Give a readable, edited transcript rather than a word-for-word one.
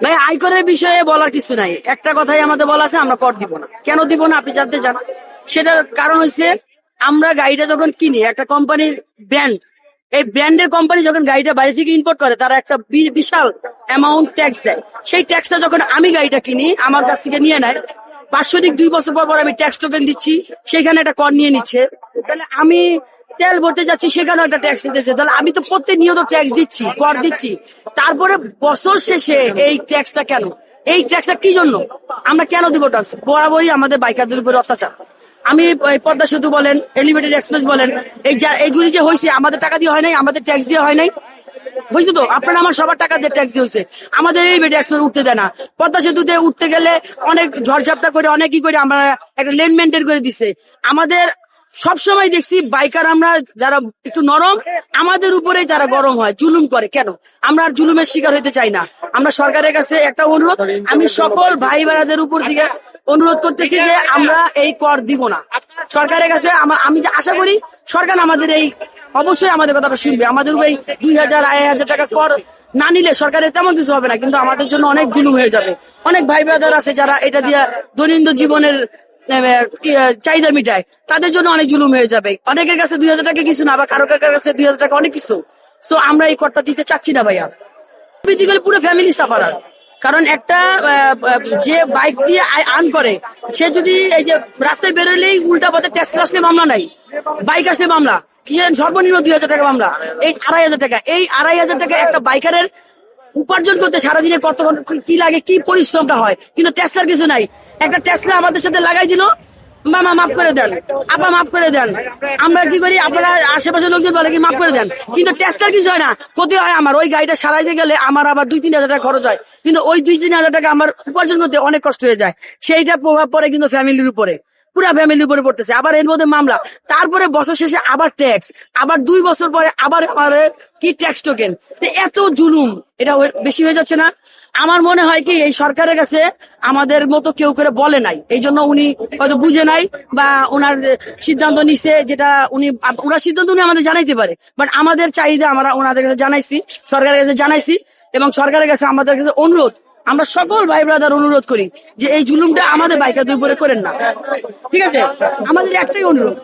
ভাই আয়করের বিষয়ে বলার কিছু নাই, একটা কথাই আমাদের বলা আছে, আমরা কর দিব না। কেন দিব না আপনি জানতে চান? সেটার কারণ হচ্ছে আমরা গাড়িটা যখন কিনি, একটা কোম্পানির ব্র্যান্ড, এই ব্র্যান্ডের কোম্পানি যখন গাড়িটা বাইরে থেকে ইম্পোর্ট করে, তারা একটা বিশাল অ্যামাউন্ট ট্যাক্স দেয়। সেই ট্যাক্সটা যখন আমি গাড়িটা কিনি, আমার কাছ থেকে নিয়ে নেয়, বাৎসরিক 2 বছর পর পর আমি ট্যাক্স টোকেন দিচ্ছি, সেখানে একটা কর নিয়ে নিচ্ছে। তাহলে আমি তেল ভরতে যাচ্ছি, সেখানেও একটা ট্যাক্স দিতেছে, তাহলে আমি তো প্রতিনিয়ত ট্যাক্স দিচ্ছি, কর দিচ্ছি। তারপরে বছর শেষে এই ট্যাক্সটা কেন? এই ট্যাক্সটা কি জন্য? আমরা কেন দিব ট্যাক্স? বরাবরই আমাদের বাইকারদের উপরে অত্যাচার। আমি পদ্মা সেতু বলেন, এলিভেটেড এক্সপ্রেস বলেন, এইগুলি যে হয়েছে আমাদের টাকা দিয়ে হয় নাই, আমাদের ট্যাক্স দিয়ে হয় নাই। হয়েছে তো, আপনারা আমার সবার টাকা দিয়ে ট্যাক্স দিয়ে হয়েছে, আমাদের এই বেটে এক্সপ্রেস উঠতে দেয় না। পদ্মা সেতুতে উঠতে গেলে অনেক ঝড়ঝাপটা করে, অনেকই করে আমরা একটা লেন মেনটেন করে দিছে। আমাদের সবসময় দেখছি বাইকার আমরা যারা একটু নরম, আমাদের উপরেই তারা গরম হয়, জুলুম করে। কেন? আমরা আর জুলুমের শিকার হইতে চাই না। আমরা সরকারের কাছে একটা অনুরোধ, আমি সকল ভাই বোনেদের উপর দিকে অনুরোধ করতেছি যে আমরা এই কর দিব না। সরকারের কাছে আমি যে আশা করি সরকার আমাদের এই অবশ্যই আমাদের কথাটা শুনবে। আমাদের এই 2,000 2,500 টাকা কর না নিলে সরকারের তেমন কিছু হবে না, কিন্তু আমাদের জন্য অনেক জুলুম হয়ে যাবে। অনেক ভাই ব্রাদার আছে যারা এটা দিয়ে দৈনন্দিন জীবনের চাহিদা মিটায়, তাদের জন্য অনেক জুলুম হয়ে যাবে। অনেকের কাছে 2,000 টাকা কিছু না, বা কারো কাছে 2,000 টাকা অনেক কিছু। সো আমরা এই করটা দিতে চাচ্ছি না ভাইয়া। পুরো ফ্যামিলি সাফারার। কারণ একটা যে বাইক দিয়ে আর্ন করে, সে যদি এই যে রাস্তায় বেরোলেই উল্টা পথে ট্যাক্স আসলে মামলা নাই, বাইক আসলে মামলা কিসের? সর্বনিম্ন 2,000 টাকা মামলা, এই 2,500 টাকা। এই 2,500 টাকা একটা বাইকারের উপার্জন করতে সারাদিনে কত কি লাগে, কি পরিশ্রমটা হয়। কিন্তু টেসলার কিছু নাই। একটা টেসলা আমাদের সাথে লাগাই দিল, মামা মাফ করে দেন, আপা মাফ করে দেন। আমরা কি করি, আপনারা আশেপাশের লোকজন বলে কি মাফ করে দেন, কিন্তু টেস্টার কিছু হয় না, ক্ষতি হয় আমার। ওই গাড়িটা সারাইতে গেলে আমার আবার 2-3 হাজার টাকা খরচ হয়, কিন্তু ওই 2-3 হাজার টাকা আমার উপার্জন করতে অনেক কষ্ট হয়ে যায়। সেইটা প্রভাব পড়ে কিন্তু ফ্যামিলির উপরে, পুরা ফ্যামিলির উপরে পড়তেছে। আবার এর মধ্যে মামলা, তারপরে বছর শেষে আবার ট্যাক্স, আবার 2 বছর পরে আবার কি ট্যাক্স টোকেন। এত জুলুম, এটা বেশি হয়ে যাচ্ছে না? আমার মনে হয় কি এই সরকারের কাছে আমাদের মতো কেউ করে বলে নাই, এই জন্য উনি হয়তো বুঝে নাই, বা ওনার সিদ্ধান্ত নিছে যেটা ওনার সিদ্ধান্ত উনি আমাদের জানাইতে পারে। বাট আমাদের চাহিদা আমরা ওনাদের কাছে জানাইছি, সরকারের কাছে জানাইছি, এবং সরকারের কাছে আমাদের কাছে অনুরোধ, আমরা সকল ভাই ব্রাদার অনুরোধ করি যে এই জুলুমটা আমাদের বাইকারদের উপরে করেন না। ঠিক আছে, আমাদের একটাই অনুরোধ।